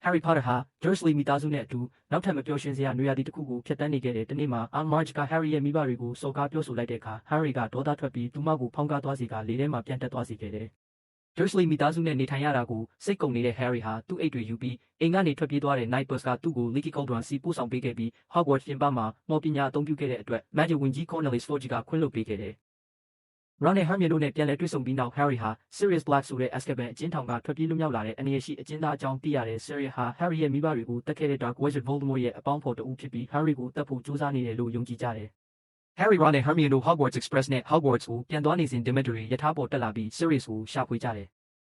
Harry Potter ဟာ Dursley မိသားစုနဲ့အတူနောက်ထပ်မပျော်ရွှင်စရာနွေရာသီတစ်ခုကိုဖျက်ဆီးနေခဲ့တဲ့တနေ့မှာ Marge က Harry ရဲ့မိဘတွေကိုစော်ကားပြောဆိုလိုက်တဲ့အခါ Harry ကဒေါသထွက်ပြီးသူမကိုဖောင်းကားသွားစီကလေထဲမှာပြန်တက်သွားစီခဲ့တယ်။ Dursley မိသားစုနဲ့နေထိုင်ရတာကိုစိတ်ကုန်နေတဲ့ Harry ဟာသူ့အိတ်တွေယူပြီးအိမ်ကနေထွက်ပြေးသွားတဲ့ Nightbus ကသူ့ကို Leaky Cauldron စီပို့ဆောင်ပေးခဲ့ပြီး Hogwarts ပြင်ပမှာမော်ပညာအသုံးပြုခဲ့တဲ့အတွက် Magic ဝန်ကြီး Cornelius Fudge ကခွင့်လွှတ်ပေးခဲ့တယ်။ Ron နဲ့ Hermione တို့နဲ့ပြန်လည်တွေ့ဆုံပြီးနောက် Harry ဟာ Sirius Black ဆိုတဲ့ Azkaban အကျဉ်းထောင်ကထွက်ပြေးလွတ်မြောက်လာတဲ့အန္တရာယ်ရှိအကျဉ်းသားအကြောင်းသိရတယ်။ Sirius ဟာ Harry ရဲ့မိဘတွေကိုတတ်ခဲ့တဲ့ Dark Wizard Voldemort ရဲ့အပေါင်းဖော်တဦးဖြစ်ပြီး Harry ကိုတတ်ဖို့ကြိုးစားနေတယ်လို့ယုံကြည်ကြတယ်။ Harry, Ron နဲ့ Hermione တို့ Hogwarts Express နဲ့ Hogwarts ကိုပြန်သွားနေစဉ် Dementor တွေရထားပေါ်တက်လာပြီး Sirius ကိုရှာဖွေကြတယ်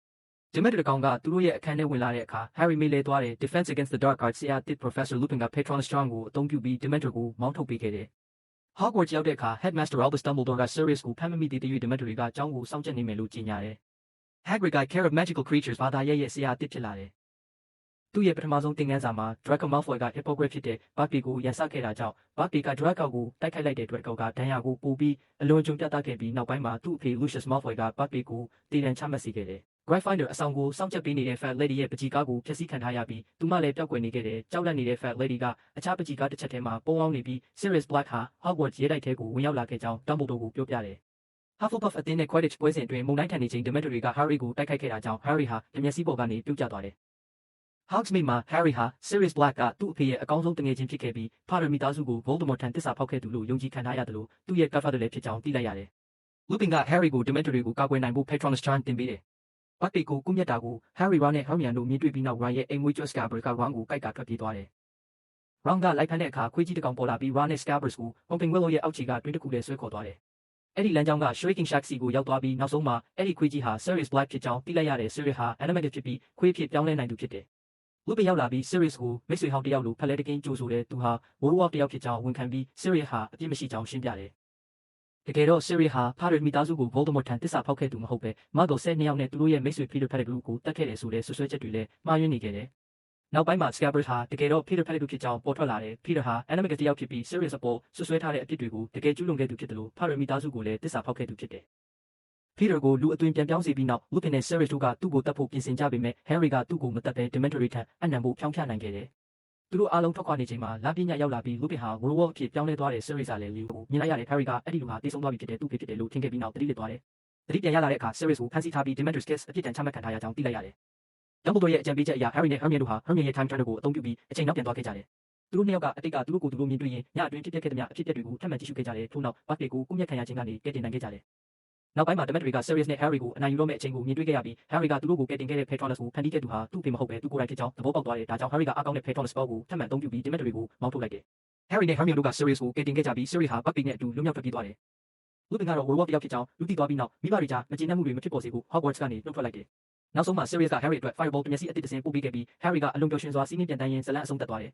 ။ Dementor တစ်ကောင်ကသူတို့ရဲ့အခန်းထဲဝင်လာတဲ့အခါ Harry မေးလဲသွားတယ်။ Defense Against the Dark Arts ဆရာတစ် Professor Lupin က Patronus Charm ကိုအသုံးပြုပြီး Dementor ကိုမောင်းထုတ်ပေးခဲ့တယ်။ Hogwarts ရောက်တဲ့အခါ Headmaster Albus Dumbledore က Sirius ကိုဖမ်းမမိသေးတဲ့ Dementor တွေကကျောင်းကိုစောင့်ကြပ်နေမယ်လို့ကြေညာတယ်။ Hagrid က Care of Magical Creatures ဘာသာရပ်ရဲ့ဆရာတစ်ဖြစ်လာတယ်။သူ့ရဲ့ပထမဆုံးသင်ခန်းစာမှာ Draco Malfoy က Hippogriff ဖြစ်တဲ့ Buckbeak ကိုရန်စခဲ့တာကြောင့် Buckbeak က Draco ကိုတိုက်ခိုက်လိုက်တဲ့အတွက် Draco ကဒဏ်ရာကိုပိုပြီးအလွန်အကျွံပြသခဲ့ပြီးနောက်ပိုင်းမှာသူ့အဖေ Lucius Malfoy က Buckbeak ကိုတေဒဏ်ချမှတ်စေခဲ့တယ်။ Gryffindor အဆောင်ကိုစောင့်ကြပ်ပေးနေတဲ့ Fat Lady ရဲ့ပကြီးကားကိုဖျက်ဆီးခံထားရပြီးသူမလည်းပျောက်ကွယ်နေခဲ့တယ်။ကြောက်လန့်နေတဲ့ Fat Lady ကအခြားပကြီးကားတစ်ချက်ထဲမှာပုန်းအောင်းနေပြီး Sirius Black ဟာ Hogwarts ရဲတိုက်ထဲကိုဝင်ရောက်လာခဲ့ကြောင်း Dumbledore ကိုပြောပြတယ်။ Hufflepuff အသင်းနဲ့ Quidditch ပွဲစဉ်အတွင်းမုန်တိုင်းထန်နေချိန် Dementor တွေက Harry ကိုတိုက်ခိုက်ခဲ့တာကြောင့် Harry ဟာမျက်စိပေါ်ကနေပြုတ်ကျသွားတယ်။ Hogsmeade မှာ Harry ဟာ Sirius Black ကသူ့အဖေရဲ့အကောင်းဆုံးတငယ်ချင်းဖြစ်ခဲ့ပြီး Potter မိသားစုကို Voldemort ထံသစ္စာဖောက်ခဲ့သူလို့ယုံကြည်ခံထားရသလိုသူ့ရဲ့ Godfather လည်းဖြစ်ကြောင်းသိလိုက်ရတယ်။ Lupin က Harry ကို Dementor တွေကိုကာကွယ်နိုင်ဖို့ Patronus Charm သင်ပေးတယ်။ Buckbeak ကိုကွပ်မျက်တာကို Harry, Ron နဲ့ Hermione တို့မြင်တွေ့ပြီးနောက် Ron ရဲ့အိမ်မွေးကျွတ် Scabbers က Ron ကိုကိုက်ကာထွက်ပြေးသွားတယ်။ Ron ကလိုက်ဖမ်းတဲ့အခါခွေးကြီးတစ်ကောင်ပေါ်လာပြီး Ron နဲ့ Scabbers ကို Weeping Willow ရဲ့အောက်ခြေကတွင်းတစ်ခုထဲဆွဲခေါ်သွားတယ်။အဲ့ဒီလမ်းကြောင်းက Shrieking Shack စီကိုရောက်သွားပြီးနောက်ဆုံးမှာအဲ့ဒီခွေးကြီးဟာ Sirius Black ဖြစ်ကြောင်းသိလိုက်ရတယ်။ Sirius ဟာ Animagus ဖြစ်ပြီးခွေးအဖြစ်ပြောင်းလဲနိုင်သူဖြစ်တယ်။ Lupin ရောက်လာပြီး Sirius ကိုမိတ်ဆွေဟောင်းတစ်ယောက်လိုဖက်လဲတကင်းကြိုဆိုတယ်။သူဟာ Werewolf တစ်ယောက်ဖြစ်ကြောင်းဝန်ခံပြီး Sirius ဟာအပြစ်မရှိကြောင်းရှင်းပြတယ်။တကယ်တော့ Sirius ဟာ Potter မိသားစုကို Voldemort ထံသစ္စာဖောက်ခဲ့သူမဟုတ်ဘဲ Muggle 12ယောက်နဲ့သူတို့ရဲ့မိတ်ဆွေ Peter Pettigrew ကိုတတ်ခဲ့တယ်ဆိုတဲ့စွပ်စွဲချက်တွေလည်းမှားယွင်းနေခဲ့တယ်။နောက်ပိုင်းမှာ Scabbers ဟာတကယ်တော့ Peter Pettigrew ဖြစ်ကြောင်းပေါ်ထွက်လာတယ်။ Peter ဟာ Animagus တစ်ယောက်ဖြစ်ပြီး Sirius အပေါ်စွပ်စွဲထားတဲ့အပြစ်တွေကိုတကယ်ကျူးလွန်ခဲ့သူဖြစ်တယ်လို့ Potter မိသားစုကိုလည်းသစ္စာဖောက်ခဲ့သူဖြစ်တယ်။ Peter ကိုလူအသွင်ပြန်ပြောင်းစေပြီးနောက် Lupin နဲ့ Sirius တို့ကသူ့ကိုတတ်ဖို့ပြင်ဆင်ကြပေမဲ့ Harry ကသူ့ကိုမတတ်ဘဲ Dementor တွေထံအပ်နှံဖို့ဖြောင်းဖျနိုင်ခဲ့တယ်။သူတို့အားလုံးထွက်ခွာနေချိန်မှာလပြည့်ညတ်ရောက်လာပြီး Lupin ဟာ Werewolf အဖြစ်ပြောင်းလဲသွားတယ်။ Sirius ကလည်းလူကိုမြင်လိုက်ရတယ်။ Harry ကအဲ့ဒီလူဟာတေဆုံးသွားပြီဖြစ်တယ်သူ့ဖေဖြစ်တယ်လို့ထင်ခဲ့ပြီးနောက်သတိလစ်သွားတယ်။သတိပြန်ရလာတဲ့အခါ Sirius ကိုဖမ်းဆီးထားပြီး Dementor's Kiss အပြစ်ဒဏ်ချမှတ်ခံထားရကြောင်းသိလိုက်ရတယ်။ Dumbledore ရဲ့အကြံပေးချက်အရ Harry နဲ့ Hermione တို့ဟာ Hermione ရဲ့ Time Turner ကိုအသုံးပြုပြီးအချိန်နောက်ပြန်သွားခဲ့ကြတယ်။သူတို့နှစ်ယောက်ကအတိတ်ကသူတို့ကိုယ်သူတို့မြင်တွေ့ရင်ညအတွင်းဖြစ်ပျက်ခဲ့သမျှအဖြစ်အပျက်တွေကိုထပ်မံကြည့်ရှုခဲ့ကြတယ်။ထို့နောက် Buckbeak ကိုကွပ်မျက်ခံရခြင်းကနေကယ်တင်နိုင်ခဲ့ကြတယ်။နောက်ပိုင်းမှာ Dementor တွေက Sirius နဲ့ Harry ကိုအနိုင်ယူတော့မယ့်အချိန်ကိုမြင်တွေ့ခဲ့ရပြီး Harry ကသူတို့ကိုကယ်တင်ခဲ့တဲ့ Patronus ကိုဖန်တီးခဲ့သူဟာသူ့အဖေမဟုတ်ဘဲသူကိုယ်တိုင်ဖြစ်ကြောင်းသဘောပေါက်သွားတယ်။ဒါကြောင့် Harry ကအားကောင်းတဲ့ Patronus spell ကိုထပ်မံအသုံးပြုပြီး Dementor တွေကိုမောင်းထုတ်လိုက်တယ်။ Harry နဲ့ Hermione တို့က Sirius ကိုကယ်တင်ခဲ့ကြပြီး Sirius ဟာ Buckbeak နဲ့အတူလွတ်မြောက်ထွက်ပြေးသွားတယ်။ Lupin ကတော့ Werewolf တစ်ယောက်ဖြစ်ကြောင်းလူသိသွားပြီးနောက်မိဘတွေကြားမကျေနပ်မှုတွေမဖြစ်ပေါ်စေဖို့ Hogwarts ကနေနှုတ်ထွက်လိုက်တယ်။နောက်ဆုံးမှာ Sirius က Harry အတွက် Fireball တမျက်စိအသစ်တစ်စင်းပို့ပေးခဲ့ပြီး Harry ကအလွန်ပျော်ရွှင်စွာစီးနှင်းပြန်တန်းရင်းဇာတ်လမ်းအဆုံးသတ်သွားတယ်